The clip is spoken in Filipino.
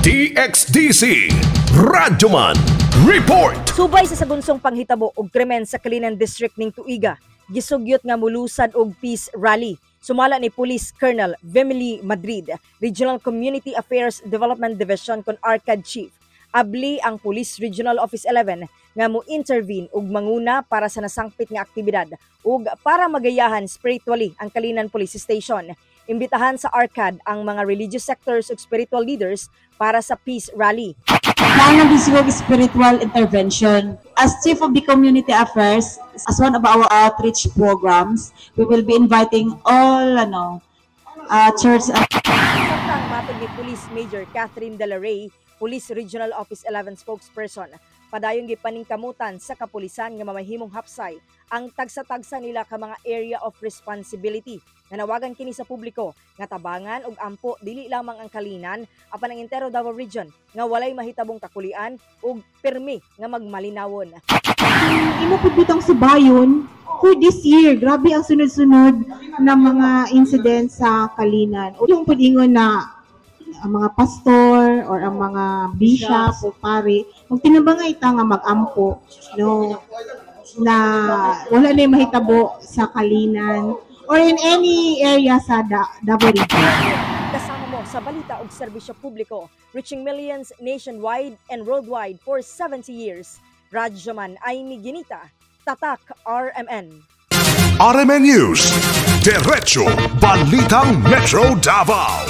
DXDC Radyoman Report. Subay sa sagunsong panghitabo og krimen sa Kalinan District ning Tuiga, gisugyot nga mulusad og peace rally. Sumala ni Police Colonel Vemily Madrid, Regional Community Affairs Development Division kon ARCAD Chief. Abli ang Police Regional Office 11 nga mo-intervene ug manguna para sa nasangpit nga aktibidad ug para magayahan spiritually ang Kalinan Police Station. Imbitahan sa ARCAD ang mga religious sectors ug spiritual leaders para sa peace rally. Plano bisig spiritual intervention. As Chief of the Community Affairs, as one of our outreach programs, we will be inviting all church. Samtang matod ni Police Major Catherine De La Rey, Police Regional Office 11 spokesperson, padayong gipaningkamutan sa kapulisan nga mamahimong hapsay ang tagsa-tagsa nila ka mga area of responsibility. Nanawagan kini sa publiko nga tabangan ug ampo dili lamang ang Kalinan apan ang entero Davao Region nga walay mahitabong kakulian ug pirmi nga magmalinawon. Imo pud bitong subayon for this year, grabe ang sunod-sunod na mga incidents sa Kalinan. O yung pud ingon na ang mga pastor or ang mga bishop o pare, kung tinabangay ta nga mag-ampo, no, na wala na yung mahitabo sa Kalinan or in any area sa Davao Region. Kasama mo sa balita ug serbisyo publiko, reaching millions nationwide and worldwide for 70 years. Radyoman ay ni Ginita, Tatak RMN. RMN News, Diretso Balitang Metro Davao.